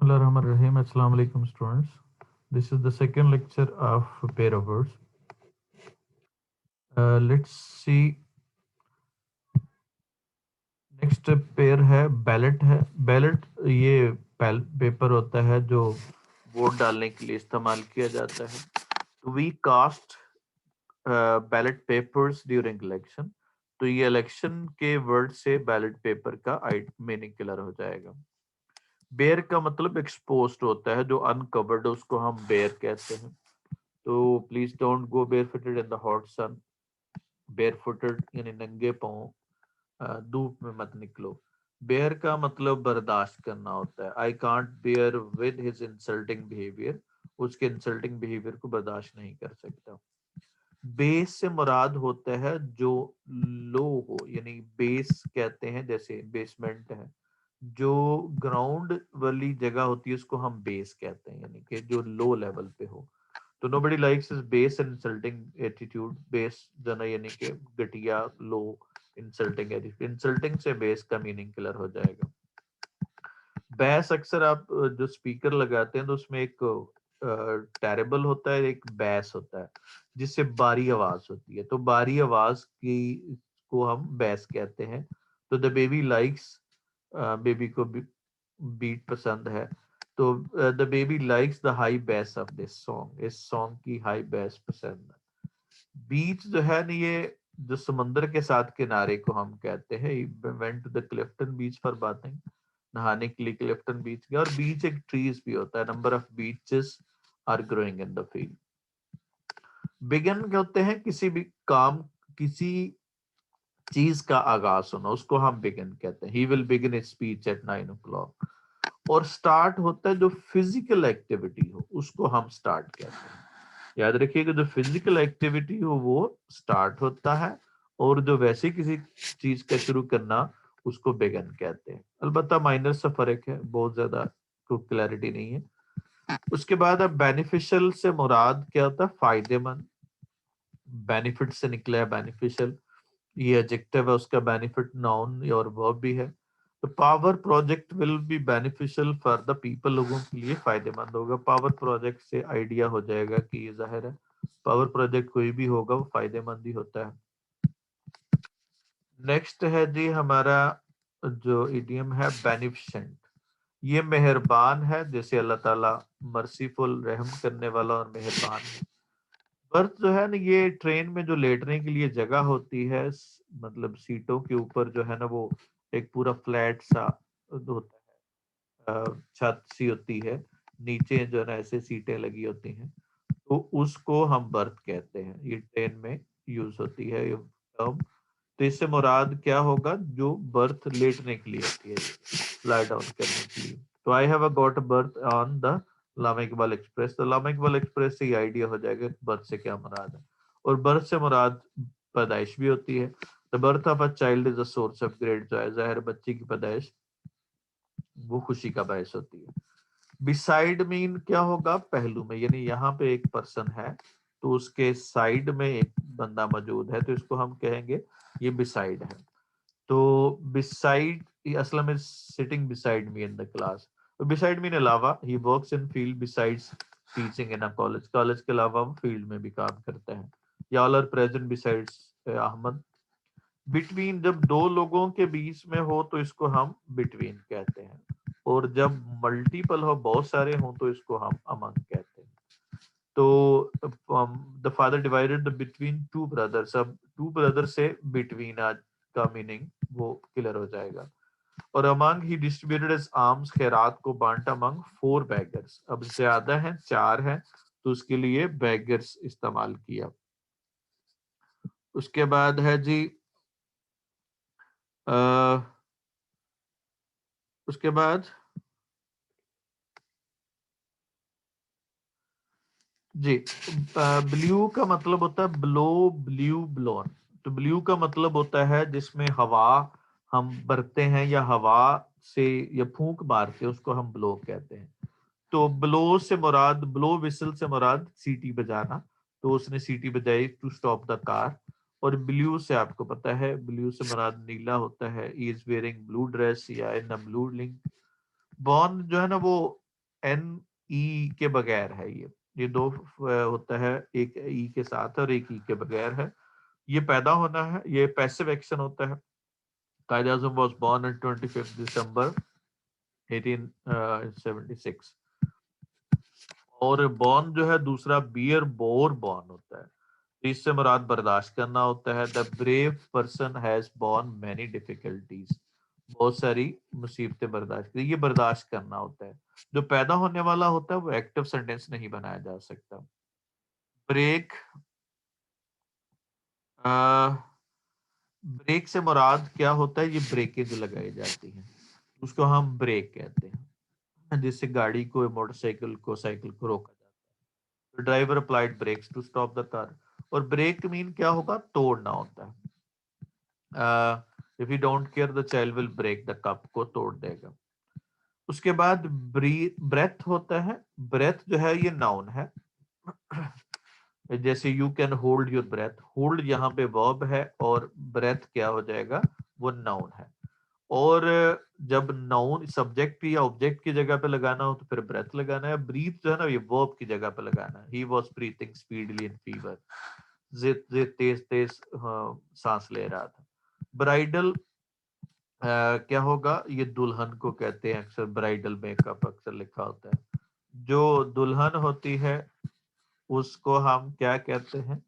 Bismillahirrahmanirrahim. Assalamu alaikum students. This is the second lecture of pair of words. Let's see. Next pair है ballot है। Ballot ये paper होता है जो vote डालने के लिए इस्तेमाल किया जाता है। We cast ballot papers during election. तो ये इलेक्शन के वर्ड से बैलेट पेपर का मीनिंग क्लियर हो जाएगा। बेयर का मतलब एक्सपोज्ड होता है, जो अनकवर्ड उसको हम बेयर कहते हैं। तो please don't go bare footed in the hot sun. Bare footed यानी नंगे पांव धूप में मत निकलो। बेयर का मतलब बर्दाश्त करना होता है। I can't bear with his insulting behaviour. उसके इंसल्टिंग बिहेवियर को बर्दाश्त नहीं कर सकता। बेस से मुराद होता है जो लो हो, यानी बेस कहते हैं जैसे बेसमेंट है, जो ग्राउंड वाली जगह होती है उसको हम बेस कहते हैं, यानी कि जो लो लेवल पे हो। तो nobody likes his base and insulting attitude। base जो ना यानी कि घटिया, लो, इंसल्टिंग एटीट्यूड। इंसल्टिंग से बेस का मीनिंग क्लियर हो जाएगा। बैस अक्सर आप जो स्पीकर लगाते हैं तो उसमें एक टेरेबल होता है, एक बैस होता है जिससे बारी आवाज होती है। तो बारी आवाज की को हम बैस कहते हैं। तो द बेबी लाइक्स, बेबी को बीट पसंद है। तो the baby likes the high base of this song. इस सॉन्ग की हाई बेस पसंद है। बीच जो है ना, ये जो समुद्र के साथ किनारे को हम कहते हैं। Went to the Clifton beach for bathing. नहाने के लिए क्लिफ्टन बीच गया। और बीच एक ट्रीज भी होता है। Number of beeches are growing in the field. Begin कहते हैं किसी भी काम, किसी चीज का आगाज होना, उसको हम बिगिन कहते हैं। He will begin speech at 9 o'clock। और स्टार्ट होता है जो फिजिकल एक्टिविटी हो, उसको हम स्टार्ट कहते हैं। याद रखिएगा, जो फिजिकल एक्टिविटी हो वो स्टार्ट होता है, और जो वैसे किसी चीज का शुरू करना उसको बिगिन कहते हैं। अलबत्ता माइनर सा फर्क है, बहुत ज्यादा को क्लैरिटी नहीं है। उसके बाद अब बेनिफिशियल से मुराद क्या होता है? फायदेमंद। बेनिफिट से निकला है बेनिफिशियल। ये एडजेक्टिव है, उसका बेनिफिट नाउन और वर्ब भी है। तो power project will be beneficial for the people. लोगों के लिए फायदेमंद होगा। पावर प्रोजेक्ट से आइडिया हो जाएगा कि ये जाहिर है पावर प्रोजेक्ट कोई भी होगा वो फायदेमंद ही होता है। नेक्स्ट है जी हमारा जो इडियम है बेनिफिशेंट। ये मेहरबान है, जैसे अल्लाह ताला मर्सीफुल, रहम करने वाला और मेहरबान है। बर्थ जो है ना, ये ट्रेन में जो लेटने के लिए जगह होती है, मतलब सीटों के ऊपर जो है ना वो एक पूरा फ्लैट सा होता है, छत सी होती है, नीचे जो है ना ऐसे सीटें लगी होती हैं, तो उसको हम बर्थ कहते हैं। ये ट्रेन में यूज होती है ये टर्म। तो इससे मुराद क्या होगा? जो बर्थ लेटने के लिए होती है, लाई डाउन करने के लिए। तो I have got berth on the Allama Iqbal Express. तो लामा इकबाल एक्सप्रेस से ये आइडिया हो जाएगा बर्थ से क्या मुराद है। और बर्थ से मुराद पैदाइश भी होती है। The birth of a child is a source of great Joy. जाहिर बच्चे की पैदाइश वो खुशी का बायस होती है। बिसाइड मीन क्या होगा? पहलू में, यानी यहाँ पे एक पर्सन है तो उसके साइड में एक बंदा मौजूद है, तो इसको हम कहेंगे ये बिसाइड है। तो बिसाइड असल में sitting beside me in the class. तो बिसाइड मीन अलावा। He works in field besides teaching in a college. College के अलावा वो फील्ड में भी काम करता है। या all are present besides Ahmad. Between, जब दो लोगों के बीच में हो तो इसको हम बिटवीन कहते हैं। और जब मल्टीपल हो, बहुत सारे हो, तो इसको हम अमंग कहते हैं। तो the father divided the between two brothers. अब टू ब्रदर से बिटवीन आज का मीनिंग वो क्लियर हो जाएगा। और अमंग ही डिस्ट्रीब्यूटेड एज आर्म्स। खैरात को बांटा अमंग 4 बेगर्स। अब ज्यादा है, 4 है, तो उसके लिए बेगर्स इस्तेमाल किया। उसके बाद है जी उसके बाद जी ब्लू का मतलब होता है ब्लो, ब्लू, ब्लोन। तो ब्लू का मतलब होता है जिसमें हवा हम भरते हैं या हवा से या फूंक मारते हैं, उसको हम ब्लो कहते हैं। तो ब्लो से मुराद, ब्लो विसल से मुराद सीटी बजाना। तो उसने सीटी बजाई टू स्टॉप द कार। और ब्लू से आपको पता है, ब्लू से मुराद नीला होता है। He is wearing blue dress या इन ब्लू लिंक। बॉर्न जो है ना वो एन ई के बगैर है। ये दो होता है, एक ई के साथ और एक ई के बगैर है। ये पैदा होना है, ये पैसिव एक्शन होता है। कायद आज़म वाज बोर्न ऑन 25 दिसंबर 1876। और बॉर्न जो है दूसरा बियर बोर बॉर्न होता है। इससे मुराद बर्दाश्त करना होता है। The brave person has born many difficulties, बहुत सारी मुसीबतें बर्दाश्त की, ये बर्दाश्त करना होता है। जो पैदा होने वाला होता है वो एक्टिव सेंटेंस नहीं बनाया जा सकता। ब्रेक, ब्रेक से मुराद क्या होता है, ये ब्रेकेज लगाई जाती है, उसको हम ब्रेक कहते हैं, जिससे गाड़ी को, मोटरसाइकिल को, साइकिल को रोका जाता है। Driver applied brakes to stop the car. और ब्रेक मीन क्या होगा, तोड़ना होता है। If you don't care the child will break the cup, को तोड़ देगा। उसके बाद ब्रेथ होता है। ब्रेथ जो है ये नाउन है। जैसे you can hold your breath, hold यहाँ पे वर्ब है और ब्रेथ क्या हो जाएगा, वो नाउन है। और जब नाउन सब्जेक्ट या ऑब्जेक्ट की जगह पे लगाना हो तो फिर ब्रेथ लगाना है। ब्रीथ जो है ना, ये वर्ब की जगह पे लगाना है। He was breathing speedily in fever, तेज तेज सांस ले रहा था। ब्राइडल क्या होगा, ये दुल्हन को कहते हैं, अक्सर ब्राइडल मेकअप अक्सर लिखा होता है। जो दुल्हन होती है उसको हम क्या कहते हैं,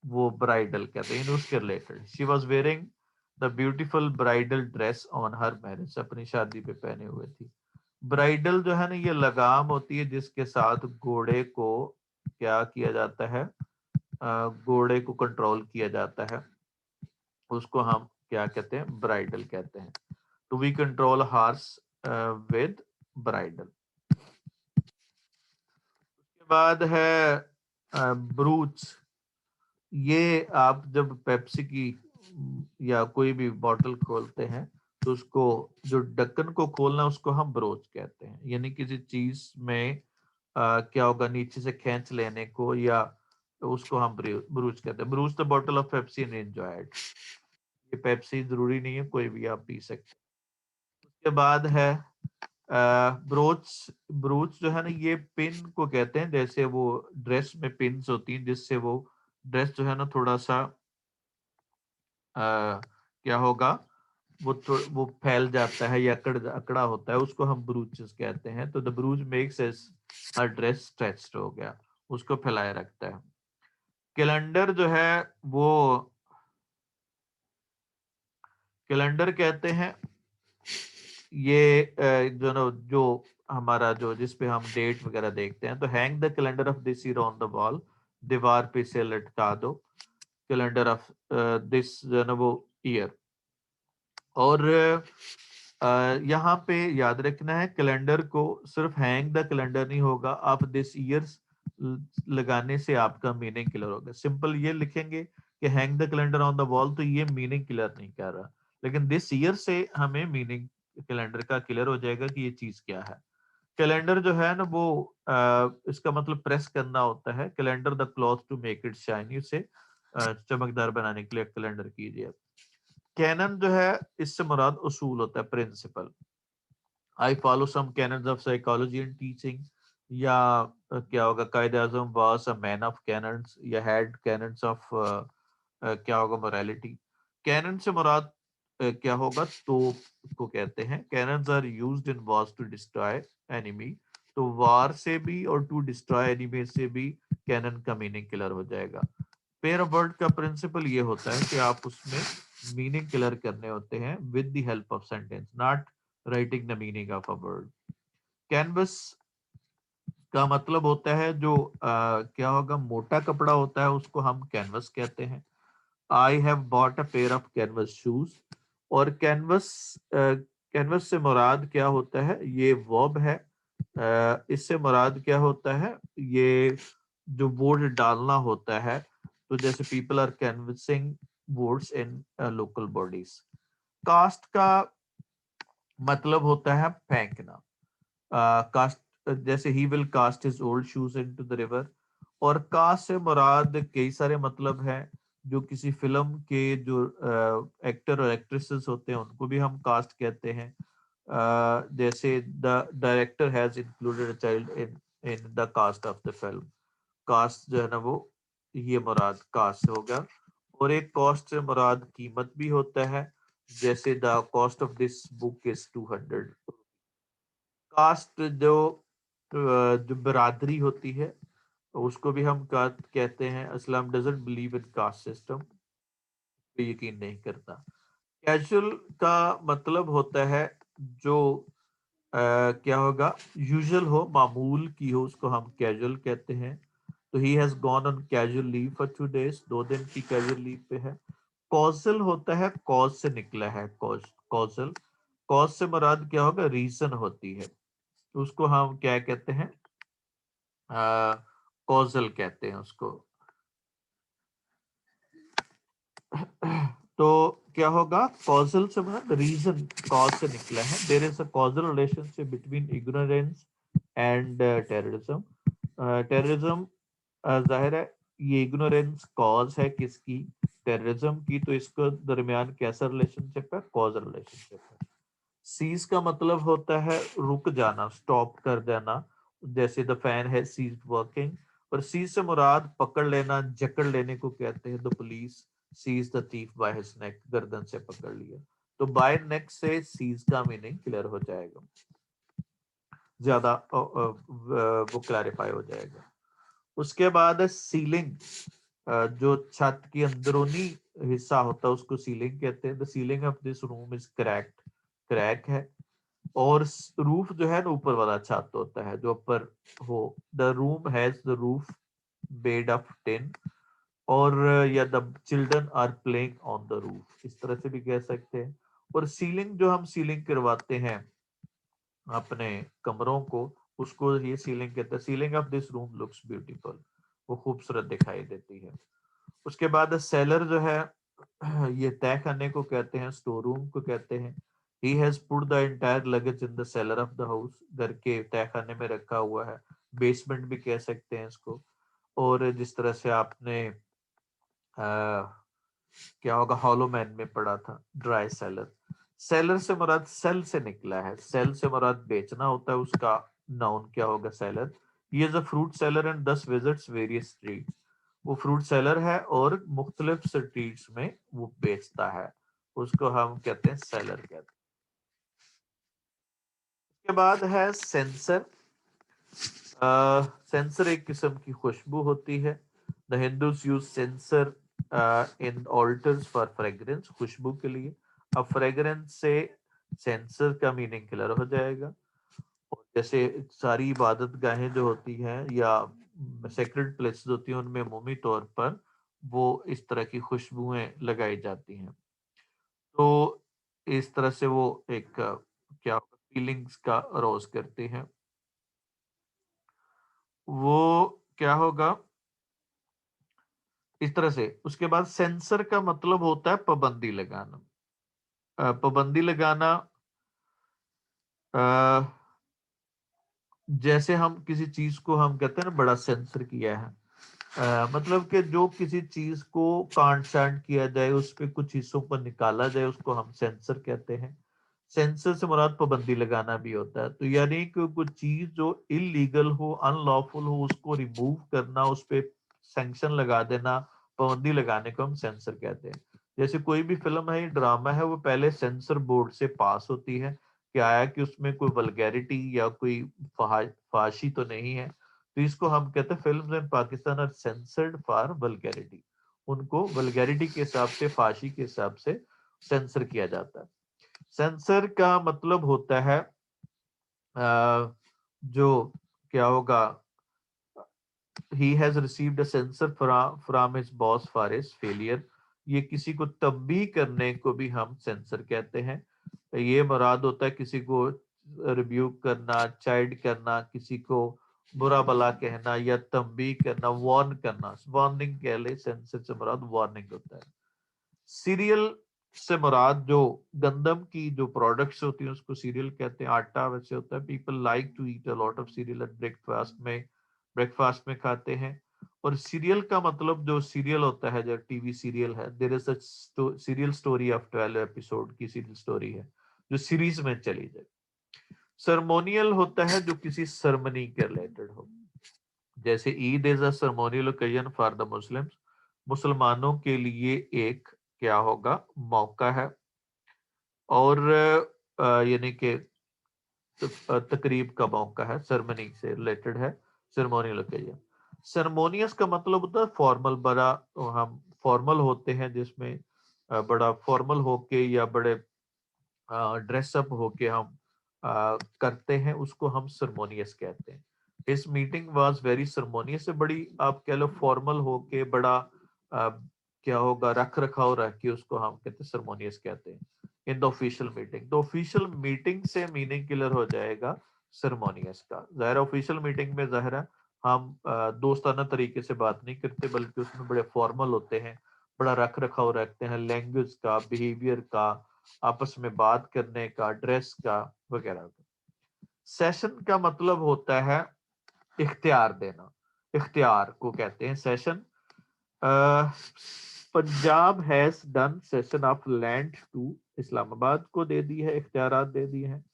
वो ब्राइडल कहते हैं। उसके related, she was wearing the beautiful bridal dress on her marriage, अपनी शादी पे पहने हुए थी। ब्राइडल जो है ना, ये लगाम होती है जिसके साथ घोड़े को क्या किया जाता है, घोड़े को कंट्रोल किया जाता है, उसको हम क्या कहते हैं, ब्राइडल कहते हैं। To we control horse with bridle. उसके बाद है ब्रूच। ये आप जब पेप्सी की या कोई भी बोतल खोलते हैं तो उसको, जो ढक्कन को खोलना, उसको हम ब्रोच कहते हैं। यानी किसी चीज में क्या होगा, नीचे से खींच लेने को, या उसको हम ब्रूच कहते हैं। ब्रूच the bottle of Pepsi and enjoy it. ये पेप्सी जरूरी नहीं है, कोई भी आप पी सकते हैं। उसके बाद है ब्रोच। ब्रोच जो है ना, ये पिन को कहते हैं। जैसे वो ड्रेस में पिन्स होती हैं, जिससे वो ड्रेस जो है ना थोड़ा सा क्या होगा, वो फैल जाता है या अकड़ा होता है, उसको हम ब्रूचेस कहते हैं। तो the ब्रूच makes a dress stretched हो गया, उसको फैलाए रखता है। कैलेंडर जो है वो, कैलेंडर कहते हैं ये जो ना, जो हमारा जो जिसपे हम डेट वगैरह देखते हैं। तो hang the calendar of this year on the wall, दीवार पे से लटका दो कैलेंडर ऑफ दिस जो ना वो ईयर। और यहाँ पे याद रखना है, कैलेंडर को सिर्फ हैंग द कैलेंडर नहीं होगा, आप दिस ईयर्स लगाने से आपका मीनिंग क्लियर होगा। सिंपल ये लिखेंगे कि hang the calendar on the wall, तो ये मीनिंग क्लियर नहीं कर रहा, लेकिन दिस ईयर से हमें मीनिंग कैलेंडर का क्लियर हो जाएगा कि ये चीज क्या है। कैलेंडर जो है ना वो इसका मतलब प्रेस करना होता है। Calendar the cloth to make it shiny, उसे चमकदार बनाने के लिए कैलेंडर कीजिए। कैनन जो है, इससे मुराद उसूल होता है, principle. I follow some canons of psychology and teaching, या क्या होगा, कायदे आजम was a man of canons, या हैड कैनन्स ऑफ क्या होगा, मोरालिटी। कैनन से मुराद क्या होगा, तोप को कहते हैं। Cannons are used in wars to destroy enemy. तो वार से भी और टू डिस्ट्रॉय एनिमी से भी कैनन का मीनिंग क्लियर हो जाएगा। पेयर ऑफ वर्ड का प्रिंसिपल ये होता है कि आप उसमें मीनिंग क्लियर करने होते हैं with the help of sentence, not writing the meaning of a word. Canvas का मतलब होता है जो क्या होगा, मोटा कपड़ा होता है, उसको हम कैनवस कहते हैं। I have bought a pair of canvas shoes. और कैनवस, कैनवस से मुराद क्या होता है, ये वर्ब है। इससे मुराद क्या होता है, ये जो वोट डालना होता है। तो जैसे people are canvassing votes in local bodies. Cast का मतलब होता है फेंकना। कास्ट, जैसे he will cast his old shoes into the river. और कास्ट से मुराद कई सारे मतलब हैं। जो किसी फिल्म के जो एक्टर और एक्ट्रेसेस होते हैं उनको भी हम कास्ट कहते हैं। जैसे the director has included a child in the cast of the film. Cast जो है ना वो ये मुराद कास्ट होगा। और एक कॉस्ट से मुराद कीमत भी होता है, जैसे the cost of this book is 200। Caste जो बरादरी होती है उसको भी हम कहते हैं। Islam doesn't believe in caste system, पे यकीन नहीं करता। कैजुअल का मतलब होता है जो क्या होगा, यूजुअल हो, मामूल की हो, उसको हम कैजुअल कहते हैं। तो he has gone on casual leave for 2 days, 2 दिन की कैजुअल लीव पे है। कॉजल होता है, कॉज से निकला है, कॉजल। कॉज से मुराद क्या होगा, रीजन होती है, तो उसको हम क्या कहते हैं, कॉजल कहते हैं उसको। तो क्या होगा, कॉजल से मतलब रीजन, कॉज से निकला है। There is a causal relationship between ignorance and terrorism. Terrorism जाहिर है ये इग्नोरेंस कॉज है किसकी, टेररिज्म की, तो इसको दरमियान कैसा रिलेशनशिप है, कॉजल रिलेशनशिप है। सीज का मतलब होता है रुक जाना, स्टॉप कर देना, जैसे द फैन है सीज वर्किंग। और सीज से मुराद पकड़ लेना, जकड़ लेने को कहते हैं। The police seize the thief by his neck, गर्दन से पकड़ लिया। तो बाय नेक से सीज का मीनिंग क्लियर हो जाएगा, ज्यादा वो क्लैरिफाई हो जाएगा। उसके बाद सीलिंग, जो छत की अंदरूनी हिस्सा होता है उसको सीलिंग कहते हैं। The ceiling of this room is cracked, crack है। और रूफ जो है ना ऊपर वाला छत होता है जो ऊपर हो। The room has the roof bed of tin. और या the children are playing on the roof, इस तरह से भी कह सकते हैं। और सीलिंग, जो हम सीलिंग करवाते हैं अपने कमरों को, उसको ये सीलिंग कहते हैं। Ceiling of this room looks beautiful, वो खूबसूरत दिखाई देती है। उसके बाद सेलर जो है ये तय खाने को कहते हैं, स्टोर रूम को कहते हैं। He has put the entire luggage in the seller of the house, घर के तय खाने में रखा हुआ है। बेसमेंट भी कह सकते हैं इसको। और जिस तरह से आपने क्या होगा, हॉलो मैन में पढ़ा था, ड्राई सेलर। सेलर से मुराद सेल से निकला है, सेल से मुराद बेचना होता है, उसका नाउन क्या होगा, seller. He is a fruit seller and दस विजिट्स वेरियस स्ट्रीट्स। वो फ्रूट सेलर है और मुख्तलिफ स्ट्रीट्स में वो बेचता है, उसको हम कहते हैं सेलर कहते हैं। उसके बाद है सेंसर। सेंसर एक किस्म की खुशबू होती है। The Hindus use censer in altars for fragrance, खुशबू के लिए। अब फ्रेग्रेंस से सेंसर का मीनिंग क्लियर हो जाएगा। और जैसे सारी इबादत गाहें जो होती हैं या सेक्रेड प्लेसेस होती हैं, उनमें अमूमी तौर पर वो इस तरह की खुशबुएं लगाई जाती हैं। तो इस तरह से वो एक क्या फीलिंग्स का रोज करते हैं। वो क्या होगा इस तरह से। उसके बाद सेंसर का मतलब होता है पाबंदी लगाना। पाबंदी लगाना, जैसे हम किसी चीज को हम कहते हैं ना बड़ा सेंसर किया है, मतलब कि जो किसी चीज को काट छांट किया जाए, उस पे कुछ हिस्सों को निकाला जाए, उसको हम सेंसर कहते हैं। सेंसर से मुराद पाबंदी लगाना भी होता है। तो यानी कि कोई चीज जो इलीगल हो, अनलॉफुल हो, उसको रिमूव करना, उस पे सैंक्शन लगा देना, पाबंदी लगाने को हम सेंसर कहते हैं। जैसे कोई भी फिल्म है, ड्रामा है, वो पहले सेंसर बोर्ड से पास होती है, क्या है कि उसमें कोई वल्गैरिटी या कोई फाशी तो नहीं है। तो इसको हम कहते हैं films in Pakistan are censored for vulgarity, उनको वल्गैरिटी के हिसाब से, फाशी के हिसाब से सेंसर किया जाता है। सेंसर का मतलब होता है जो क्या होगा, he has received a sensor from his boss for his failure. ये किसी को तंबीह करने को भी हम सेंसर कहते हैं। ये मुराद होता है किसी को रिब्यूक करना, चाइड करना, किसी को बुरा भला कहना या तंबीह करना, वार्न करना, वार्निंग कह ले। सेंसर से मुराद वार्निंग होता है। सीरियल से मुराद जो गंदम की जो प्रोडक्ट्स होती हैं उसको सीरियल कहते हैं। आटा वैसे होता है। People like to eat a lot of cereal at breakfast में खाते हैं। और सीरियल का मतलब जो सीरियल होता है, जो टीवी सीरियल है, there is a serial story of 12 episode की सीरियल स्टोरी है जो सीरीज में चली जाए। सरमोनियल होता है जो किसी सरमनी के रिलेटेड हो, जैसे Eid is a ceremonial occasion for the Muslims, मुसलमानों के लिए एक क्या होगा, मौका है। और यानी कि तकरीब का मौका है, सरमनी से रिलेटेड है, सरमोनियल ओकेजन। सरमोनियस का मतलब होता है फॉर्मल, बड़ा हम फॉर्मल होते हैं जिसमें बड़ा फॉर्मल होके या बड़े ड्रेसअप होके हम करते हैं, उसको हम सरमोनियस कहते हैं। इस मीटिंग वाज वेरी सरमोनियस, से बड़ी आप कह लो फॉर्मल होके बड़ा क्या होगा, रख रखाव रख के उसको हम कहते हैं सरमोनियस कहते हैं। इन द ऑफिशियल मीटिंग, तो ऑफिशियल मीटिंग से मीनिंग क्लियर हो जाएगा सरमोनियस का। जाहिर ऑफिशियल मीटिंग में जाहिर है हम दोस्ताना तरीके से बात नहीं करते, बल्कि उसमें बड़े फॉर्मल होते हैं, बड़ा रख रखाव रखते हैं, लैंग्वेज का, बिहेवियर का, आपस में बात करने का, ड्रेस का वगैरह का। सेशन का मतलब होता है इख्तियार देना, इख्तियार को कहते हैं cession. Punjab has done cession of land to, Islamabad को दे दी है, इख्तियारात दे दिए हैं।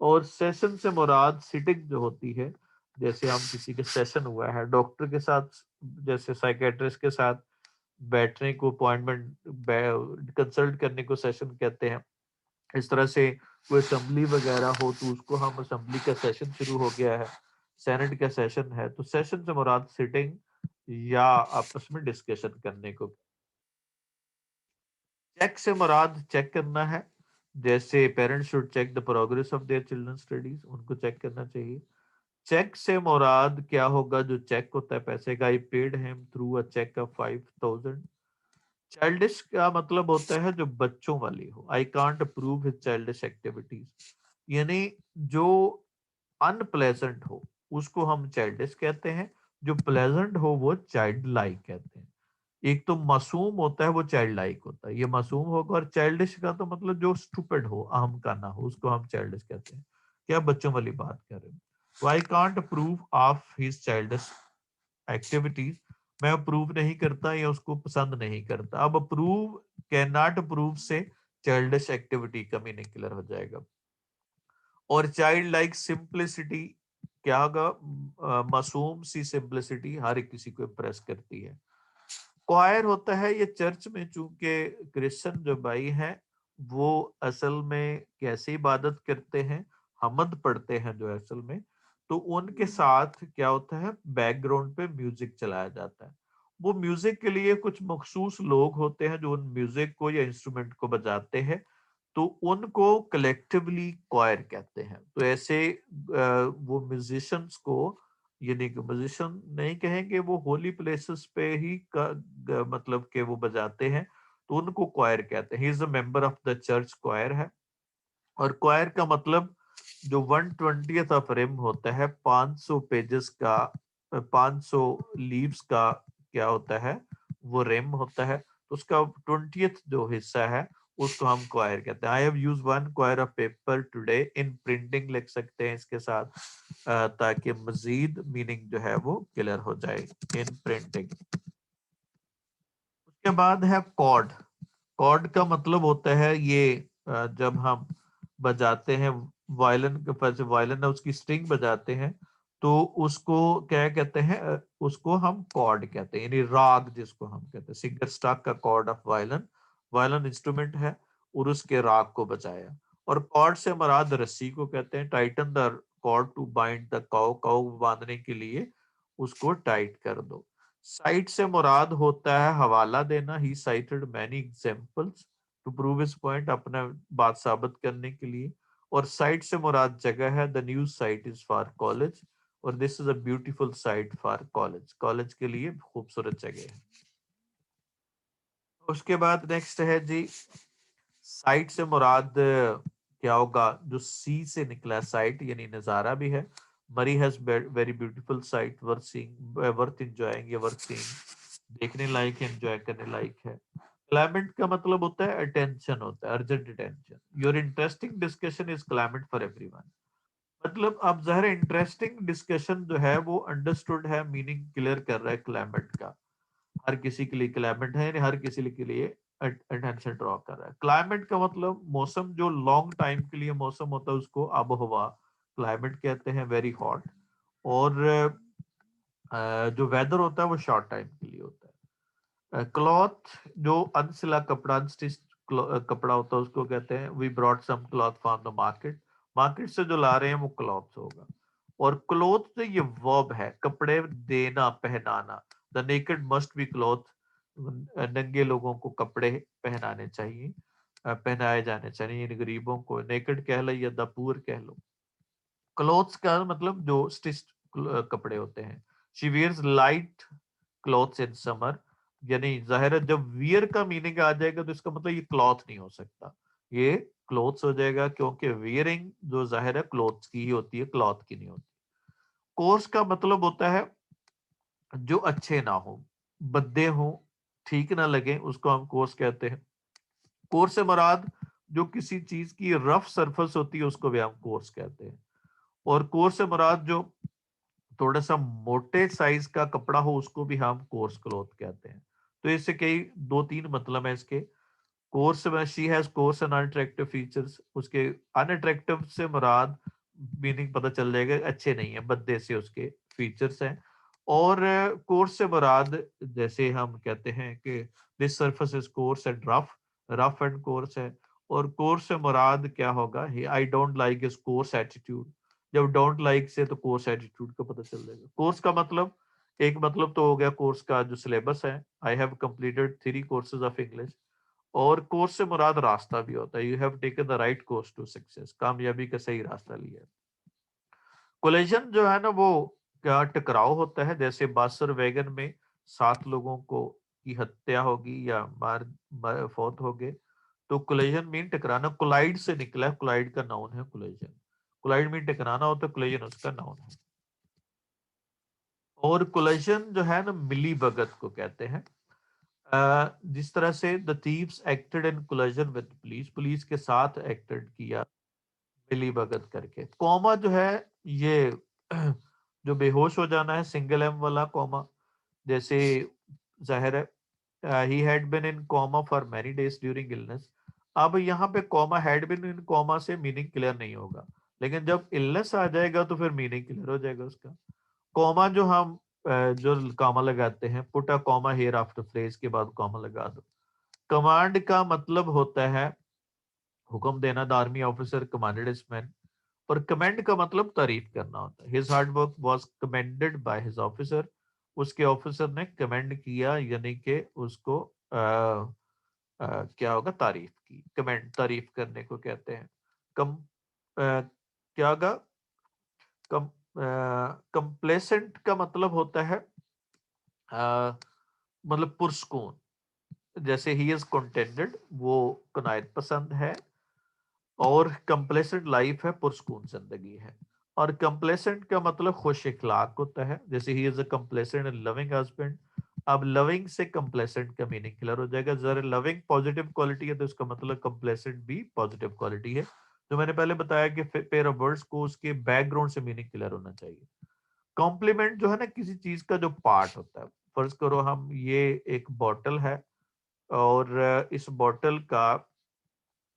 और सेशन से मुराद सिटिंग जो होती है, जैसे हम किसी के सेशन हुआ है डॉक्टर के साथ, जैसे साइकेट्रिस्ट के साथ बैठने को, अपॉइंटमेंट कंसल्ट करने को सेशन कहते हैं। इस तरह से कोई असेंबली वगैरह हो तो उसको हम असेंबली का सेशन शुरू हो गया है, सेनेट का सेशन है, तो सेशन से मुराद सिटिंग या आपस में डिस्कशन करने को। चेक से मुराद चेक करना है, जैसे parents should check the progress of their children studies, उनको चेक करना चाहिए। चेक से मुराद क्या होगा, जो चेक होता है पैसे का, I paid him through a cheque of 5000। Childish का मतलब होता है जो बच्चों वाली हो, I can't approve his childish activities, यानी जो अनप्लेजेंट हो उसको हम चाइल्डिश कहते हैं, जो प्लेजेंट हो वो चाइल्ड लाइक कहते हैं। एक तो मासूम होता है वो चाइल्ड लाइक होता है, ये मासूम होगा, और चाइल्डिश का तो मतलब जो स्टूपिड हो, अहम का ना हो, उसको हम चाइल्डिश कहते हैं। क्या बच्चों वाली बात कर रहे हो। I can't approve of his childish activities, मैं अप्रूव नहीं करता या उसको पसंद नहीं करता। अब अप्रूव, कैन नॉट अप्रूव से चाइल्डिश एक्टिविटी का मीनिंग क्लियर हो जाएगा। और चाइल्ड लाइक सिंप्लिसिटी क्या होगा, मासूम सी सिंप्लिसिटी हर किसी को इम्प्रेस करती है। क्वायर होता है ये चर्च में, चूंकि क्रिश्चियन जो भाई हैं वो असल में कैसे इबादत करते हैं, हमद पढ़ते हैं जो असल में, तो उनके साथ क्या होता है, बैकग्राउंड पे म्यूजिक चलाया जाता है। वो म्यूजिक के लिए कुछ मखसूस लोग होते हैं जो उन म्यूजिक को या इंस्ट्रूमेंट को बजाते हैं, तो उनको कलेक्टिवली क्वायर कहते हैं। तो ऐसे वो म्यूजिशियंस को, यानी कि म्यूजिशियन नहीं कहेंगे, वो होली प्लेसेस पे ही मतलब के वो बजाते हैं, तो उनको क्वायर कहते हैं। He is a member of the church choir है। और क्वायर का मतलब जो 1/20 ऑफ रिम होता है, 500 पेजेस का, 500 लीव्स का क्या होता है, वो रिम होता है, तो उसका 20th जो हिस्सा है उसको हम क्वायर कहते हैं। I have use one quire of paper today in printing लिख सकते हैं इसके साथ, ताकि मजीद मीनिंग जो है वो क्लियर हो जाए, इन प्रिंटिंग। उसके बाद है कॉर्ड। कॉर्ड का मतलब होता है ये जब हम बजाते हैं वायलिन के पास, वायलिन है उसकी स्ट्रिंग बजाते हैं, तो उसको क्या कहते हैं, उसको हम कॉर्ड कहते हैं, यानी राग जिसको हम कहते हैं। सिंगर स्टॉक का cord of violin, violin instrument है और उसके राग को बजाया। और कॉर्ड से मराद रस्सी को कहते हैं। Tighten the cord to bind the cow, cow बांधने के लिए उसको टाइट कर दो। साइट से मुराद होता है हवाला देना। He cited many examples to prove his point, अपना बात साबित करने के लिए। और साइट से मुराद जगह है। The new site is for college, और this is a beautiful site for college, college के लिए खूबसूरत जगह है। उसके बाद नेक्स्ट है जी, साइट से मुराद क्या होगा, जो सी से निकला साइट, यानी नजारा भी है। मरी has very beautiful sight worth seeing, worth enjoying, या वर्थ सीइंग, देखने लायक है, एंजॉय करने लायक है। क्लाइमेट का मतलब होता है अटेंशन, होता है urgent attention. Your interesting discussion is climate for everyone, मतलब अब ज़ाहिर इंटरेस्टिंग डिस्कशन जो है वो अंडरस्टूड है, मीनिंग क्लियर कर रहा है क्लाइमेट का, हर किसी के लिए क्लाइमेट है, यानी हर किसी के लिए अटेंशन ड्रॉ कर रहा है। क्लाइमेट का मतलब मौसम, जो लॉन्ग टाइम के लिए मौसम होता है उसको आबो हवा क्लाइमेट कहते हैं वेरी हॉट, और जो वेदर होता है वो शॉर्ट टाइम के लिए होता है। क्लॉथ जो अनसिला कपड़ा, अनस्टिच कपड़ा होता है उसको कहते हैं we brought some cloth from the market, market से जो ला रहे हैं वो क्लॉथ होगा। और क्लोथ जो ये वर्ब है, कपड़े देना, पहनाना, the naked must be cloth, नंगे लोगों को कपड़े पहनाने चाहिए, पहनाए जाने चाहिए, इन गरीबों को नेकेड कह लो या द पुअर कह लो। क्लोथ्स का मतलब जो स्टिच्ड कपड़े होते हैं। She wears light clothes in summer, यानी जाहिर है जब वियर का मीनिंग आ जाएगा तो इसका मतलब ये क्लॉथ नहीं हो सकता, ये क्लोथ्स हो जाएगा, क्योंकि वियरिंग जो जाहिर है क्लॉथ्स की ही होती है, क्लॉथ की नहीं होती। कोर्स का मतलब होता है जो अच्छे ना हो, बद्दे हो, ठीक ना लगे, उसको हम कोर्स कहते हैं। कोर्स से मुराद जो किसी चीज की रफ सरफेस होती है उसको भी हम कोर्स कहते हैं। और कोर्स से मुराद जो थोड़ा सा मोटे साइज का कपड़ा हो उसको भी हम कोर्स क्लॉथ कहते हैं। तो इससे कई दो तीन मतलब है इसके। कोर्स में she has course and unattractive features, उसके अनअट्रैक्टिव से मुराद मीनिंग पता चल जाएगा अच्छे नहीं है, बदे से उसके फीचर्स हैं। और कोर्स से मुराद जैसे हम कहते हैं कि this surface is course and rough, rough and course है। और कोर्स से मुराद क्या होगा, I don't like his course attitude, जब डोंट लाइक से तो कोर्स एटीट्यूड का पता चल जाएगा। कोर्स का मतलब एक मतलब तो हो गया कोर्स का जो सिलेबस है, I have completed 3 courses of English. और कोर्स से मुराद रास्ता भी होता है, you have taken the right course to success, कामयाबी का सही रास्ता लिया। कोलिजन जो है ना वो क्या टकराव होता है, जैसे बस और वैगन में 7 लोगों को की हत्या होगी या फौत हो गए, तो कोलिजन मीन टकराना, कोलाइड से निकला है, कोलाइड का नाउन है कोलिजन, कोलाइड मीन टकराना होता है, कोलिजन उसका नाउन है। और कोलिजन जो है ना मिली भगत को कहते हैं। जिस तरह से the thieves acted in collision with police, police के साथ एक्टेड किया मिली भगत करके। कॉमा जो है ये जो बेहोश हो जाना है, सिंगल एम वाला कॉमा, जैसे जाहिर है ही had been in coma for many days during illness. अब यहाँ पे coma had been in coma से मीनिंग क्लियर नहीं होगा, लेकिन जब इलनेस आ जाएगा तो फिर मीनिंग क्लियर हो जाएगा उसका। कॉमा जो हम जो कॉमा लगाते हैं, put a comma here after phrase के बाद कॉमा लगा दो। कमांड का मतलब होता है हुक्म देना, the army officer commanded his man. और कमेंड का मतलब तारीफ करना होता है, his hard work was commended by his officer, उसके ऑफिसर ने कमेंड किया, यानी कि उसको क्या होगा, तारीफ की। कमेंड तारीफ करने को कहते हैं। कम क्या होगा, कम कंप्लेसेंट का मतलब होता है मतलब पुरस्कून, जैसे ही इज कंटेंटेड वो कनायत पसंद है, और कंप्लेसेंट लाइफ है, पुरस्कून जिंदगी है। और कंप्लेसेंट का मतलब खुश इखलाक होता है, जैसे ही is a complacent and loving husband. अब लविंग से कंप्लेसेंट का मीनिंग क्लियर हो जाएगा, जरा लविंग पॉजिटिव क्वालिटी है तो इसका मतलब कंप्लेसेंट भी पॉजिटिव क्वालिटी है। जो मैंने पहले बताया कि पेयर ऑफ वर्ड्स को उसके बैकग्राउंड से मीनिंग क्लियर होना चाहिए। कॉम्प्लीमेंट जो है ना किसी चीज का जो पार्ट होता है, फर्ज करो हम ये एक बॉटल है, और इस बॉटल का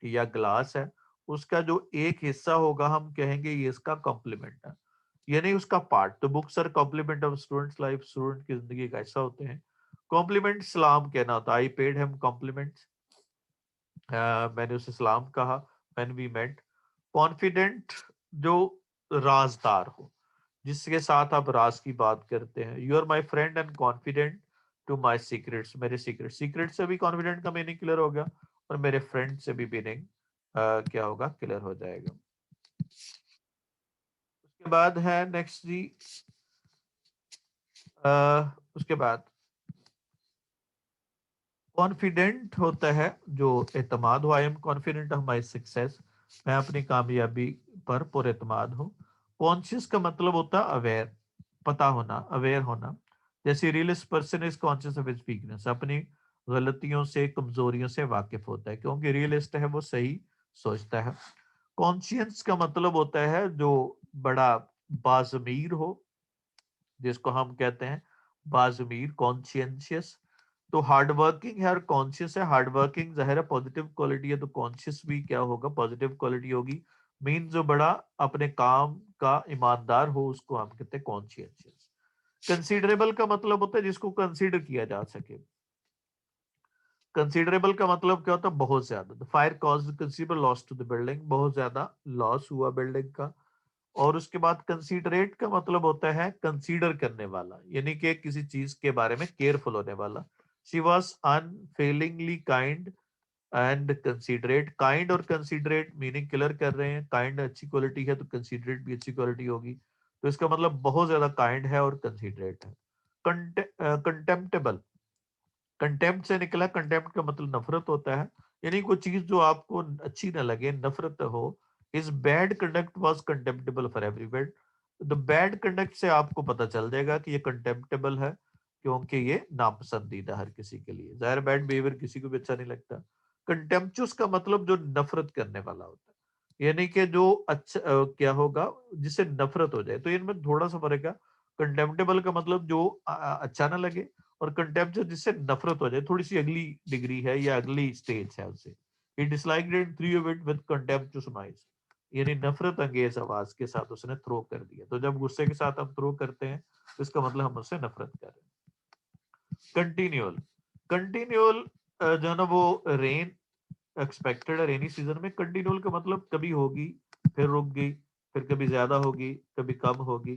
या ग्लास है, उसका जो एक हिस्सा होगा हम कहेंगे ये इसका कॉम्प्लीमेंट है, यानी उसका पार्ट। तो books are complement of students life, student की जिंदगी का हिस्सा होते हैं। कॉम्प्लीमेंट सलाम कहना होता है, आई पेड हिम कॉम्प्लीमेंट्स, मैंने उसे सलाम कहा, व्हेन वी मेट। कॉन्फिडेंट जो राजदार हो, जिसके साथ आप राज की बात करते हैं, you are my friend and confident to my secrets, मेरे सीक्रेट, सीक्रेट से भी कॉन्फिडेंट का मीनिंग क्लियर हो गया, और मेरे फ्रेंड से भी मीनिंग क्या होगा, क्लियर हो जाएगा। उसके बाद है नेक्स्ट जी, उसके बाद कॉन्फिडेंट होता है जो एतमाद हो, I am confident of my success, मैं अपनी कामयाबी पर पुरएतमाद हूँ। कॉन्शियस का मतलब होता है अवेयर, पता होना, अवेयर होना। जैसे realist person is conscious of his weakness, अपनी गलतियों से, कमजोरियों से वाकिफ होता है, क्योंकि रियलिस्ट है वो सही सोचता है। कॉन्शियंस का मतलब होता है जो बड़ा बाजमीर हो, जिसको हम कहते हैं बाजमीर, कॉन्शियंशियस। तो हार्ड वर्किंग है और कॉन्शियस है। हार्ड वर्किंग जाहिर है पॉजिटिव क्वालिटी है, तो कॉन्शियस भी क्या होगा, पॉजिटिव क्वालिटी होगी। मीन जो बड़ा अपने काम का ईमानदार हो उसको हम कहते हैं कॉन्शियस। कंसीडरेबल का मतलब होता है जिसको कंसीडर किया जा सके। कंसीडरेबल का मतलब क्या होता है? बहुत ज्यादा। The fire caused considerable loss to the building, बहुत ज्यादा लॉस हुआ बिल्डिंग का। और उसके बाद कंसीडरेट का मतलब होता है कंसीडर करने वाला, यानी कि किसी चीज के बारे में केयरफुल होने वाला। She was unfailingly kind and considerate. Kind और कंसीडरेट मीनिंग क्लियर कर रहे हैं। काइंड अच्छी क्वालिटी है तो कंसीडरेट भी अच्छी क्वालिटी होगी, तो इसका मतलब बहुत ज्यादा काइंड है और कंसीडरेट है। कंटेम्प्टेबल, कंटेम्प्ट से निकला। कंटेम्प्ट का मतलब नफरत होता है, यानी कोई चीज जो आपको अच्छी ना लगे, नफरत हो। इस bad conduct was contemptible for everyone. The bad conduct से आपको पता चल जाएगा कि ये कंटेम्प्टेबल है, क्योंकि ये नापसंदीदा हर किसी के लिए। जाहिर बैड बिहेवियर किसी को भी अच्छा नहीं लगता। कंटेम्पचुअस का मतलब जो नफरत करने वाला होता है, यानी कि जो अच्छा क्या होगा, जिससे नफरत हो जाए। तो इनमें थोड़ा सा फर्क है। कंटेम्प्टेबल का मतलब जो अच्छा ना लगे, और कंटेम्प्ट जिससे नफरत हो जाए, थोड़ी सी अगली डिग्री है या अगली स्टेज है उससे। He disliked it, threw it with contemptuous noise, यानी नफरत अंगेज आवाज के साथ उसने थ्रो कर दिया। तो जब गुस्से के साथ हम थ्रो करते हैं तो इसका मतलब हम उससे नफरत कर रहे हैं। कंटिन्यूअल, कंटिन्यूअल जो है ना वो रेन एक्सपेक्टेड है रेनी सीजन में। कंटिन्यूअल का मतलब कभी होगी फिर रुक गई, फिर कभी ज्यादा होगी कभी कम होगी,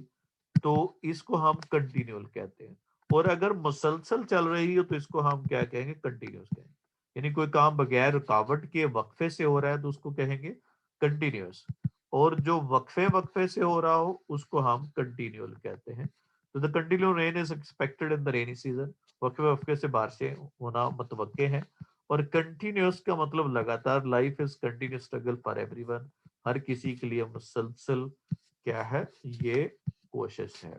तो इसको हम कंटिन्यूअल कहते हैं। और अगर मुसलसल चल रही हो तो इसको हम क्या कहेंगे? कंटिन्यूअस कहेंगे। यानी कोई काम बगैर रुकावट के वक्फे से हो रहा है तो उसको कहेंगे कंटिन्यूअस। और जो वक्फे वक्फे से हो रहा हो उसको हम कंटिन्यूअल कहते हैं। तो the continue rain is expected in the rainy season. वक्फे वक्फे से बारिशें होना मुतवक्के हैं। और कंटिन्यूअस का मतलब लगातार। Life is continuous struggle for everyone, हर किसी के लिए मुसलसल क्या है? ये कोशिश है।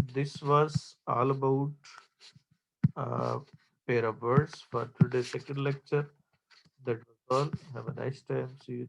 This was all about uh, pair of words for today's second lecture. That was all. Have a nice time. See you.